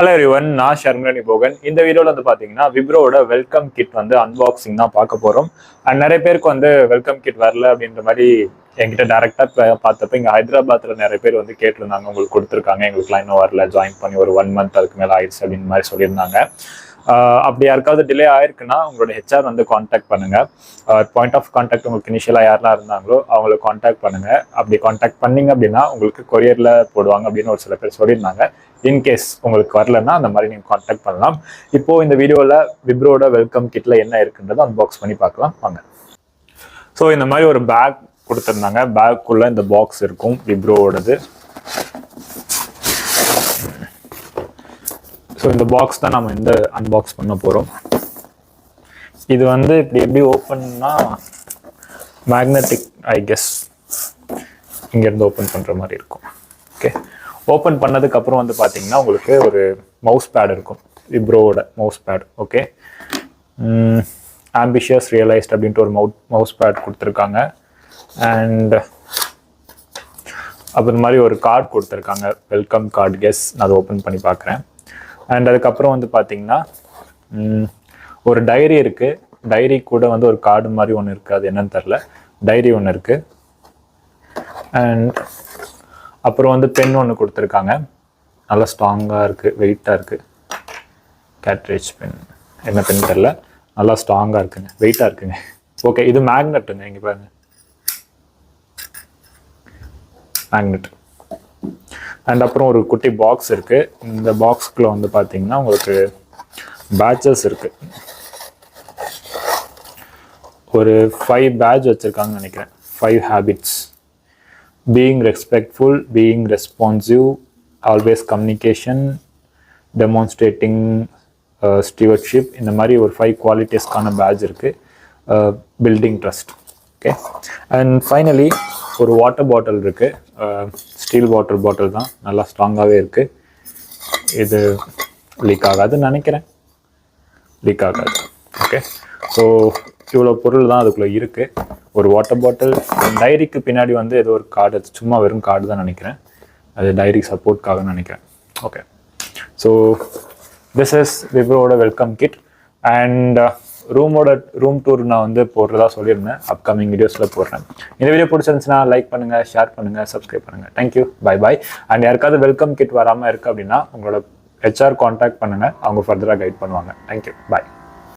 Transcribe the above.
Hello everyone, நான் ஷர்மிளி போகன். இந்த வீடியோவில் வந்து பார்த்தீங்கன்னா விப்ரோவோட வெல்கம் கிட் வந்து அன்பாக்சிங் தான் பார்க்க போகிறோம். அண்ட் நிறைய பேருக்கு வந்து வெல்கம் கிட் வரல அப்படின்ற மாதிரி என்கிட்ட டேரெக்டாக பார்த்தப்ப இங்கே ஹைதராபாத்தில் நிறைய பேர் வந்து கேட்டிருந்தாங்க. உங்களுக்கு கொடுத்துருக்காங்க, எங்களுக்குலாம் இன்னும் வரல, ஜாயின் பண்ணி ஒரு 1 month அதுக்கு மேலே ஆயிடுச்சு அப்படின்னு மாதிரி சொல்லியிருந்தாங்க. அப்படி யாருக்காவது டிலே ஆயிருக்குன்னா உங்களோட ஹெச்ஆர் வந்து காண்டாக்ட் பண்ணுங்க. பாயிண்ட் ஆஃப் கான்டாக்ட் உங்களுக்கு இனிஷியலாக யாரெல்லாம் இருந்தாங்களோ அவங்கள காண்டாக்ட் பண்ணுங்க. அப்படி காண்டாக்ட் பண்ணீங்க அப்படின்னா உங்களுக்கு கொரியரில் போடுவாங்க அப்படின்னு ஒரு சில பேர் சொல்லியிருந்தாங்க. இன்கேஸ் உங்களுக்கு வரலன்னா அந்த மாதிரி நீங்கள் காண்டாக்ட் பண்ணலாம். இப்போ இந்த வீடியோவில் விப்ரோட வெல்கம் கிட்ல என்ன இருக்குன்றதை அன்பாக்ஸ் பண்ணி பார்க்கலாம் வாங்க. ஸோ இந்த மாதிரி ஒரு பேக் கொடுத்துருந்தாங்க. பேக்குள்ள இந்த பாக்ஸ் இருக்கும் விப்ரோவோடது. ஸோ இந்த பாக்ஸ் தான் நம்ம இந்த அன்பாக்ஸ் பண்ண போகிறோம். இது வந்து இப்படி எப்படி ஓப்பன்னா மேக்னெட்டிக், ஐ கெஸ் இங்கேருந்து ஓப்பன் பண்ணுற மாதிரி இருக்கும். ஓகே, ஓப்பன் பண்ணதுக்கப்புறம் வந்து பார்த்தீங்கன்னா உங்களுக்கு ஒரு மவுஸ் பேட் இருக்கும், விப்ரோவோட mouse pad. Okay, ambitious realised அப்படின்ட்டு ஒரு மவுஸ் பேட் கொடுத்துருக்காங்க. அண்ட் அப்புறம் மாதிரி ஒரு கார்டு கொடுத்துருக்காங்க, வெல்கம் கார்டு. கெஸ் நான் அதை ஓப்பன் பண்ணி பார்க்குறேன். அண்ட் அதுக்கப்புறம் வந்து பார்த்தீங்கன்னா ஒரு டைரி இருக்குது. டைரி கூட வந்து ஒரு கார்டு மாதிரி ஒன்று இருக்குது, அது என்னன்னு தெரில. டைரி ஒன்று இருக்குது. அண்ட் அப்புறம் வந்து பென் ஒன்று கொடுத்துருக்காங்க, நல்லா ஸ்ட்ராங்காக இருக்குது, வெயிட்டாக இருக்குது. கேட்ரேஜ் பென், என்ன பென் தெரில, நல்லா ஸ்ட்ராங்காக இருக்குங்க, வெயிட்டாக இருக்குங்க. ஓகே, இது மேக்னெட்டுங்க, இங்கே பாருங்க, மேக்னெட். அண்ட் அப்புறம் ஒரு குட்டி பாக்ஸ் இருக்குது. இந்த பாக்ஸ்குள்ளே வந்து பார்த்தீங்கன்னா உங்களுக்கு பேட்சஸ் இருக்குது. ஒரு 5 பேட்ச் வச்சுருக்காங்கன்னு நினைக்கிறேன். 5 habits: being respectful, being responsive, always communication, demonstrating stewardship. இந்த மாதிரி ஒரு 5 குவாலிட்டிஸ்க்கான பேட்ச் இருக்குது. Building trust. Okay, and finally ஒரு வாட்டர் பாட்டில் இருக்குது. ஸ்டீல் வாட்டர் பாட்டில் தான், நல்லா ஸ்ட்ராங்காகவே இருக்குது. இது லீக் ஆகாதுன்னு நினைக்கிறேன், லீக் ஆகாது. ஓகே, ஸோ இவ்வளோ பொருள் தான் அதுக்குள்ளே இருக்குது. ஒரு வாட்டர் பாட்டில், டைரிக்கு பின்னாடி வந்து ஏதோ ஒரு கார்டு, சும்மா வெறும் கார்டு தான் நினைக்கிறேன், அது டைரி சப்போர்ட்காகன்னு நினைக்கிறேன். ஓகே, ஸோ திஸ் இஸ் விப்ரோவோட welcome kit. And room tour நான் வந்து போடுறதா சொல்லியிருந்தேன், அப்கமிங் வீடியோஸில் போடுறேன். இந்த வீடியோ பிடிச்சிருந்துச்சுன்னா லைக் பண்ணுங்கள், ஷேர் பண்ணுங்கள், சப்ஸ்கிரைப் பண்ணுங்கள். Thank you, bye bye. அண்ட் யாருக்காவது வெல்கம் கிட் வராமல் இருக்குது அப்படின்னா உங்களோட ஹெச்ஆர் காண்டாக்ட் பண்ணுங்கள், அவங்க ஃபர்தராக கைட் பண்ணுவாங்க. தேங்க்யூ, பாய்.